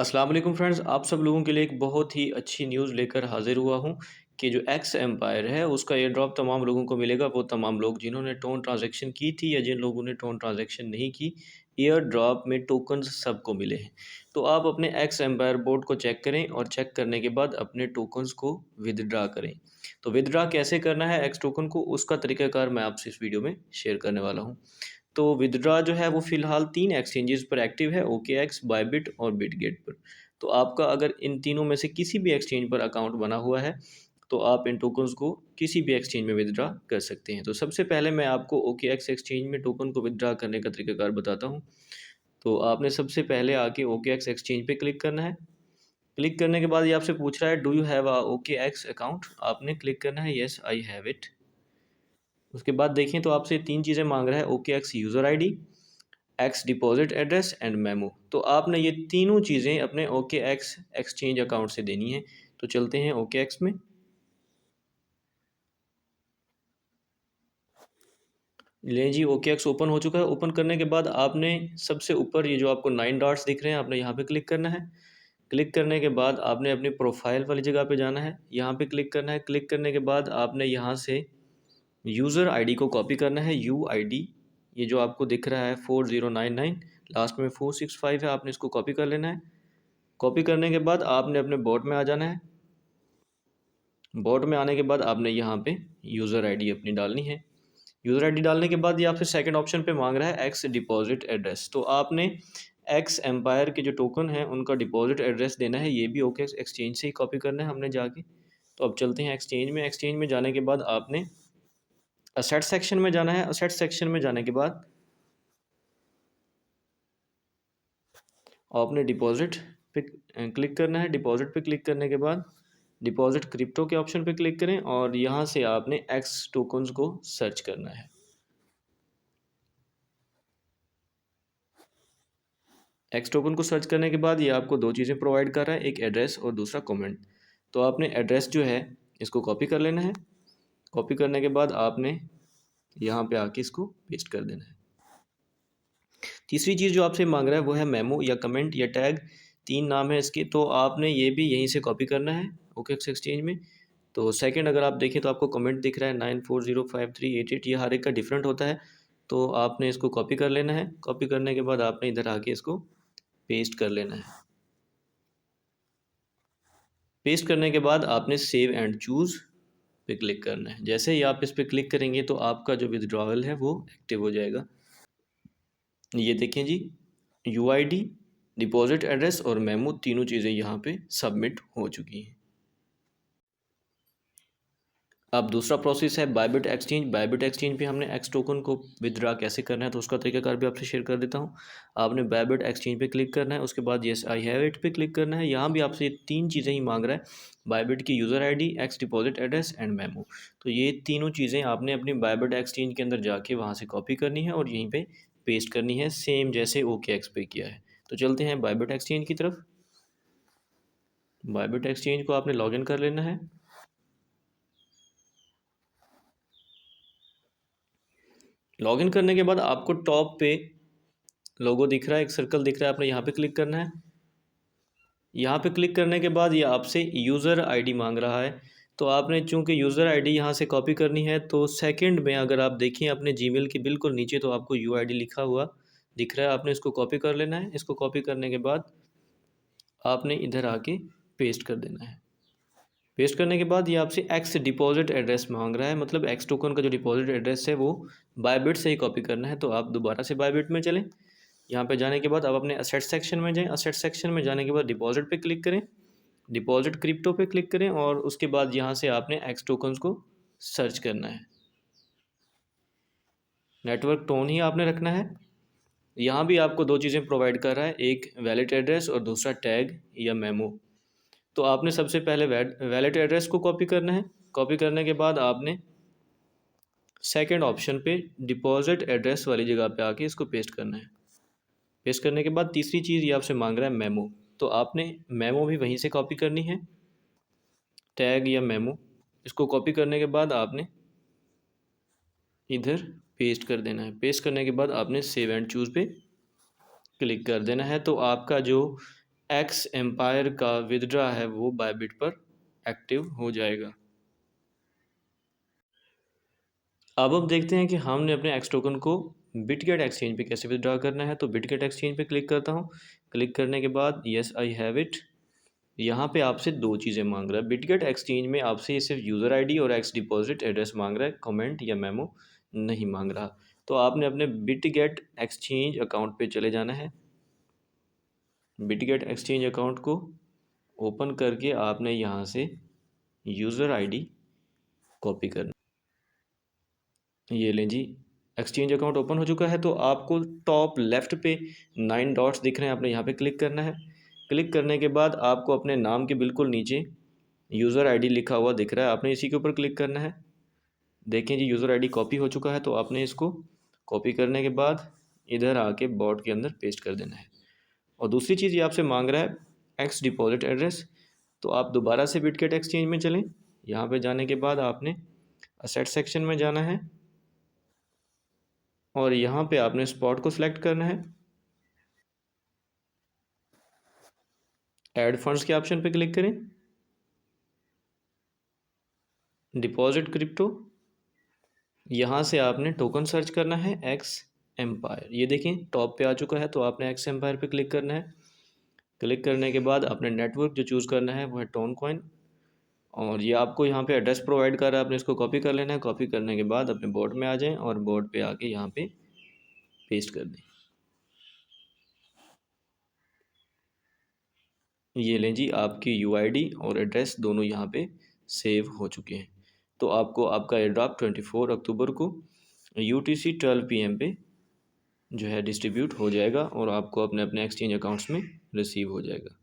अस्सलाम वालेकुम फ्रेंड्स, आप सब लोगों के लिए एक बहुत ही अच्छी न्यूज़ लेकर हाज़िर हुआ हूँ कि जो एक्स एम्पायर है उसका एयर ड्रॉप तमाम लोगों को मिलेगा। वो तमाम लोग जिन्होंने टोन ट्रांज़ैक्शन की थी या जिन लोगों ने टोन ट्रांज़ैक्शन नहीं की, एयर ड्रॉप में टोकन्स सबको मिले हैं। तो आप अपने एक्स एम्पायर बोर्ड को चेक करें और चेक करने के बाद अपने टोकन्स को विथड्रा करें। तो विथड्रा कैसे करना है एक्स टोकन को, उसका तरीक़ाकार मैं आपसे इस वीडियो में शेयर करने वाला हूँ। तो विथड्रॉ जो है वो फ़िलहाल 3 एक्सचेंजेस पर एक्टिव है, ओकेएक्स, बायबिट और बिटगेट पर। तो आपका अगर इन तीनों में से किसी भी एक्सचेंज पर अकाउंट बना हुआ है, तो आप इन टोकन्स को किसी भी एक्सचेंज में विथड्रॉ कर सकते हैं। तो सबसे पहले मैं आपको ओकेएक्स एक्सचेंज में टोकन को विथड्रॉ करने का तरीकाकार बताता हूँ। तो आपने सबसे पहले आके ओकेएक्स एक्सचेंज पे क्लिक करना है। क्लिक करने के बाद ये आपसे पूछ रहा है do you have a OKX account? आपने क्लिक करना है येस आई हैव इट। उसके बाद देखें तो आपसे 3 चीज़ें माँग रहा है, OKX user ID, x deposit address and memo. तो आपने ये तीनों चीज़ें अपने ओकेएक्स एक्सचेंज अकाउंट से देनी है। तो चलते हैं ओकेएक्स में। लें जी, ओकेएक्स ओपन हो चुका है। ओपन करने के बाद आपने सबसे ऊपर ये जो आपको 9 डॉट्स दिख रहे हैं, आपने यहाँ पे क्लिक करना है। क्लिक करने के बाद आपने अपनी प्रोफाइल वाली जगह पे जाना है, यहाँ पे क्लिक करना है। क्लिक करने के बाद आपने यहाँ से यूज़र आईडी को कॉपी करना है, यूआईडी, ये जो आपको दिख रहा है 4099, लास्ट में 465 है, आपने इसको कॉपी कर लेना है। कॉपी करने के बाद आपने अपने बोट में आ जाना है। बोट में आने के बाद आपने यहाँ पे यूज़र आईडी अपनी डालनी है। यूज़र आईडी डालने के बाद ये आपसे सेकंड ऑप्शन पे मांग रहा है एक्स डिपॉजिट एड्रेस। तो आपने एक्स एम्पायर के जो टोकन हैं उनका डिपॉजिट एड्रेस देना है। ये भी ओके एक्सचेंज से ही कॉपी करना है हमने जाके। तो अब चलते हैं एक्सचेंज में। एक्सचेंज में जाने के बाद आपने असेट सेक्शन में जाना है। असेट सेक्शन में जाने के बाद आपने डिपॉजिट पे क्लिक करना है। डिपॉजिट पे क्लिक करने के बाद डिपॉजिट क्रिप्टो के ऑप्शन पे क्लिक करें और यहाँ से आपने एक्स टोकन्स को सर्च करना है। एक्स टोकन को सर्च करने के बाद ये आपको दो चीज़ें प्रोवाइड कर रहा है, एक एड्रेस और दूसरा कमेंट। तो आपने एड्रेस जो है इसको कॉपी कर लेना है। कॉपी करने के बाद आपने यहाँ पे आके इसको पेस्ट कर देना है। तीसरी चीज़ जो आपसे मांग रहा है वो है मेमो या कमेंट या टैग। 3 नाम है इसके, तो आपने ये भी यहीं से कॉपी करना है ओकेएक्स एक्सचेंज में। तो सेकंड अगर आप देखें तो आपको कमेंट दिख रहा है 940538, ये हर एक का डिफरेंट होता है। तो आपने इसको कॉपी कर लेना है। कॉपी करने के बाद आपने इधर आके इसको पेस्ट कर लेना है। पेस्ट करने के बाद आपने सेव एंड चूज़ पे क्लिक करना है। जैसे ही आप इस पे क्लिक करेंगे तो आपका जो विथड्रॉवल है वो एक्टिव हो जाएगा। ये देखें जी, यूआईडी, डिपॉजिट एड्रेस और मेमो तीनों चीज़ें यहाँ पे सबमिट हो चुकी हैं। अब दूसरा प्रोसेस है बायबिट एक्सचेंज। बायबिट एक्सचेंज पे हमने एक्स टोकन को विथड्रा कैसे करना है तो उसका तरीकाकार भी आपसे शेयर कर देता हूँ। आपने बायबिट एक्सचेंज पे क्लिक करना है, उसके बाद येस आई हैव इट पे क्लिक करना है। यहाँ भी आपसे ये 3 चीज़ें ही मांग रहा है, बायबिट की user ID, x deposit address and memo. तो ये तीनों चीज़ें आपने अपनी बायबिट एक्सचेंज के अंदर जाके वहाँ से कॉपी करनी है और यहीं पर पेस्ट करनी है, सेम जैसे ओकेएक्स पे किया है। तो चलते हैं बायबिट एक्सचेंज की तरफ। बायबिट एक्सचेंज को आपने लॉगिन कर लेना है। लॉगिन करने के बाद आपको टॉप पे लोगो दिख रहा है, एक सर्कल दिख रहा है, आपने यहाँ पे क्लिक करना है। यहाँ पे क्लिक करने के बाद ये आपसे यूज़र आईडी मांग रहा है। तो आपने चूँकि यूज़र आईडी यहाँ से कॉपी करनी है, तो सेकंड में अगर आप देखें अपने जीमेल के बिल्कुल नीचे तो आपको यूआईडी लिखा हुआ दिख रहा है, आपने इसको कॉपी कर लेना है। इसको कॉपी करने के बाद आपने इधर आके पेस्ट कर देना है। पेस्ट करने के बाद ये आपसे एक्स डिपॉजिट एड्रेस मांग रहा है, मतलब एक्स टोकन का जो डिपॉजिट एड्रेस है वो बायबिट से ही कॉपी करना है। तो आप दोबारा से बायबिट में चलें। यहाँ पे जाने के बाद आप अपने असेट सेक्शन में जाएं। असेट सेक्शन में जाने के बाद डिपॉजिट पे क्लिक करें, डिपॉजिट क्रिप्टो पे क्लिक करें और उसके बाद यहाँ से आपने एक्स टोकन्स को सर्च करना है। नेटवर्क टोन ही आपने रखना है। यहाँ भी आपको दो चीज़ें प्रोवाइड कर रहा है, एक वैलिड एड्रेस और दूसरा टैग या मेमो। तो आपने सबसे पहले वैलिड एड्रेस को कॉपी करना है। कॉपी करने के बाद आपने सेकंड ऑप्शन पे डिपॉजिट एड्रेस वाली जगह पे आके इसको पेस्ट करना है। पेस्ट करने के बाद तीसरी चीज़ ये आपसे मांग रहा है मेमो। तो आपने मेमो भी वहीं से कॉपी करनी है, टैग या मेमो। इसको कॉपी करने के बाद आपने इधर पेस्ट कर देना है। पेस्ट करने के बाद आपने सेव एंड चूज़ पे क्लिक कर देना है। तो आपका जो एक्स एम्पायर का विदड्रा है वो बायबिट पर एक्टिव हो जाएगा। अब हम देखते हैं कि हमने अपने एक्स टोकन को बिटगेट एक्सचेंज पे कैसे विदड्रा करना है। तो बिटगेट एक्सचेंज पे क्लिक करता हूँ। क्लिक करने के बाद येस आई हैव इट। यहाँ पे आपसे दो चीज़ें मांग रहा है। बिटगेट एक्सचेंज में आपसे ये सिर्फ यूज़र आईडी और एक्स डिपॉजिट एड्रेस मांग रहा है, कमेंट या मेमो नहीं मांग रहा। तो आपने अपने बिटगेट एक्सचेंज अकाउंट पे चले जाना है। बिटगेट एक्सचेंज अकाउंट को ओपन करके आपने यहाँ से यूज़र आईडी कॉपी करना। ये लें जी, एक्सचेंज अकाउंट ओपन हो चुका है। तो आपको टॉप लेफ़्ट पे 9 डॉट्स दिख रहे हैं, आपने यहाँ पे क्लिक करना है। क्लिक करने के बाद आपको अपने नाम के बिल्कुल नीचे यूज़र आईडी लिखा हुआ दिख रहा है, आपने इसी के ऊपर क्लिक करना है। देखें जी, यूज़र आईडी कॉपी हो चुका है। तो आपने इसको कॉपी करने के बाद इधर आके बॉट के अंदर पेस्ट कर देना है। और दूसरी चीज़ ये आपसे मांग रहा है एक्स डिपॉजिट एड्रेस। तो आप दोबारा से बिटगेट एक्सचेंज में चलें। यहाँ पे जाने के बाद आपने असेट सेक्शन में जाना है और यहाँ पे आपने स्पॉट को सिलेक्ट करना है। ऐड फंड्स के ऑप्शन पे क्लिक करें। डिपॉजिट क्रिप्टो, यहाँ से आपने टोकन सर्च करना है एक्स एम्पायर। ये देखें टॉप पे आ चुका है। तो आपने एक्स एम्पायर पे क्लिक करना है। क्लिक करने के बाद आपने नेटवर्क जो चूज़ करना है वो है टोन कॉइन। और ये आपको यहाँ पे एड्रेस प्रोवाइड कर रहा है, आपने इसको कॉपी कर लेना है। कॉपी करने के बाद अपने बोर्ड में आ जाएं और बोर्ड पे आके यहाँ पे पेस्ट कर दें। ये लें जी, आपकी यूआईडी और एड्रेस दोनों यहाँ पे सेव हो चुके हैं। तो आपको आपका एयरड्रॉप 24 अक्टूबर को UTC 12 PM पे जो है डिस्ट्रीब्यूट हो जाएगा और आपको अपने अपने एक्सचेंज अकाउंट्स में रिसीव हो जाएगा।